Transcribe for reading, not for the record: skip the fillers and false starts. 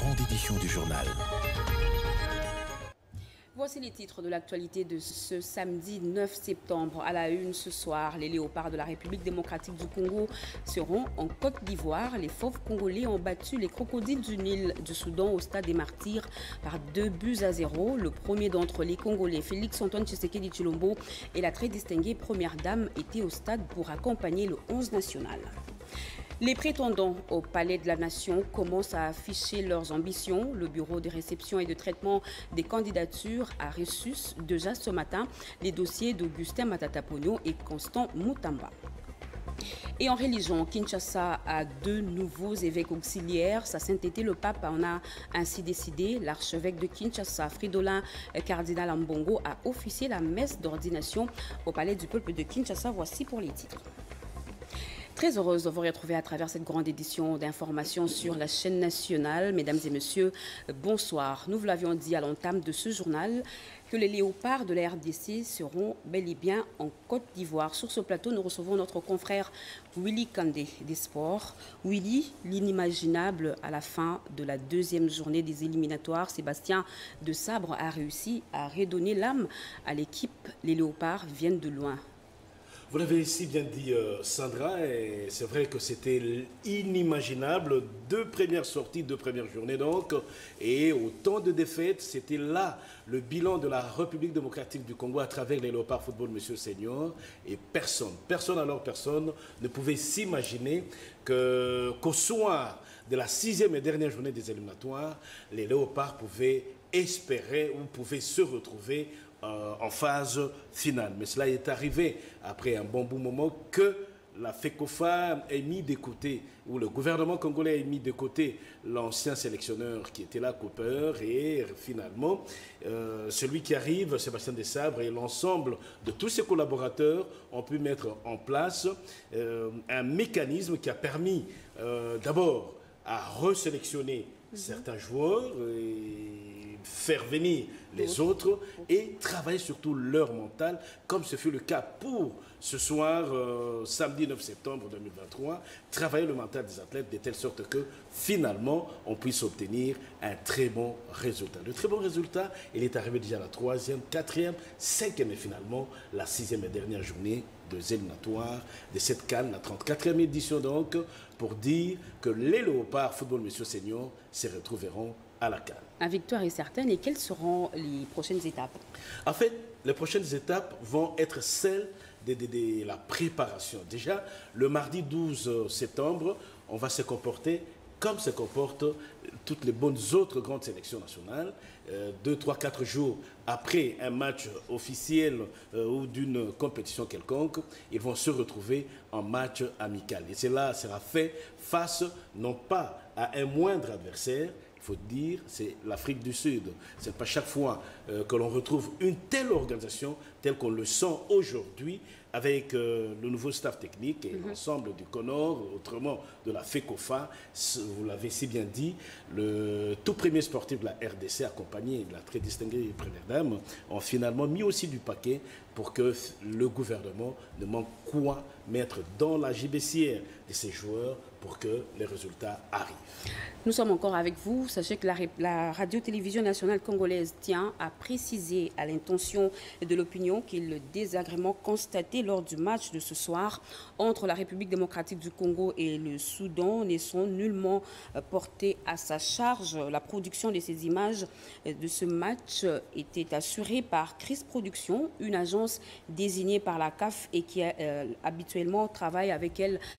grande édition du journal. Voici les titres de l'actualité de ce samedi 9 septembre. À la une ce soir, les léopards de la République démocratique du Congo seront en Côte d'Ivoire. Les fauves congolais ont battu les crocodiles du Nil du Soudan au stade des Martyrs par 2-0. Le premier d'entre les Congolais, Félix-Antoine Tshisekedi Tshilombo, et la très distinguée première dame étaient au stade pour accompagner le 11 national. Les prétendants au Palais de la Nation commencent à afficher leurs ambitions. Le bureau de réception et de traitement des candidatures a reçu déjà ce matin les dossiers d'Augustin Matata Ponyo et Constant Moutamba. Et en religion, Kinshasa a 2 nouveaux évêques auxiliaires. Sa sainteté, le pape en a ainsi décidé. L'archevêque de Kinshasa, Fridolin Cardinal Ambongo, a officié la messe d'ordination au Palais du Peuple de Kinshasa. Voici pour les titres. Très heureuse de vous retrouver à travers cette grande édition d'information sur la chaîne nationale. Mesdames et messieurs, bonsoir. Nous vous l'avions dit à l'entame de ce journal que les léopards de la RDC seront bel et bien en Côte d'Ivoire. Sur ce plateau, nous recevons notre confrère Willy Kandé des Sports. Willy, l'inimaginable à la fin de la 2e journée des éliminatoires, Sébastien de Sabre a réussi à redonner l'âme à l'équipe. Les léopards viennent de loin. Vous l'avez si bien dit, Sandra, et c'est vrai que c'était inimaginable. 2 premières sorties, 2 premières journées donc, et autant de défaites. C'était là le bilan de la République démocratique du Congo à travers les Léopards Football, Monsieur Senior. Et personne ne pouvait s'imaginer qu'au soir de la 6e et dernière journée des éliminatoires, les Léopards pouvaient espérer ou pouvaient se retrouver en phase finale. Mais cela est arrivé après un bon bout moment que la FECOFA ait mis de côté, ou le gouvernement congolais ait mis de côté l'ancien sélectionneur qui était là, Cooper, et finalement, celui qui arrive, Sébastien Desabre, et l'ensemble de tous ses collaborateurs ont pu mettre en place un mécanisme qui a permis d'abord à resélectionner certains joueurs et faire venir les autres et travailler surtout leur mental, comme ce fut le cas pour ce soir, samedi 9 septembre 2023, travailler le mental des athlètes de telle sorte que finalement on puisse obtenir un très bon résultat. Le très bon résultat, il est arrivé déjà à la 3e, 4e, 5e et finalement la 6e et dernière journée de éliminatoires de cette CAN, la 34e édition donc, pour dire que les Léopards Football Monsieur Senior se retrouveront à la CAN. La victoire est certaine. Et quelles seront les prochaines étapes? En fait, les prochaines étapes vont être celles de la préparation. Déjà, le mardi 12 septembre, on va se comporter comme se comportent toutes les bonnes autres grandes sélections nationales. 2, 3, 4 jours après un match officiel ou d'une compétition quelconque, ils vont se retrouver en match amical. Et cela sera fait face non pas à un moindre adversaire, il faut dire, c'est l'Afrique du Sud. Ce n'est pas chaque fois que l'on retrouve une telle organisation, telle qu'on le sent aujourd'hui, avec le nouveau staff technique et l'ensemble du CONOR, autrement de la FECOFA. Vous l'avez si bien dit, le tout premier sportif de la RDC, accompagné de la très distinguée première dame, ont finalement mis aussi du paquet pour que le gouvernement ne manque quoi mettre dans la gibecière de ces joueurs pour que les résultats arrivent. Nous sommes encore avec vous. Sachez que la radio-télévision nationale congolaise tient à préciser à l'intention de l'opinion que le désagrément constaté lors du match de ce soir entre la République démocratique du Congo et le Soudan ne sont nullement portés à sa charge. La production de ces images de ce match était assurée par Chris Productions, une agence désignée par la CAF et qui habituellement travaille avec elle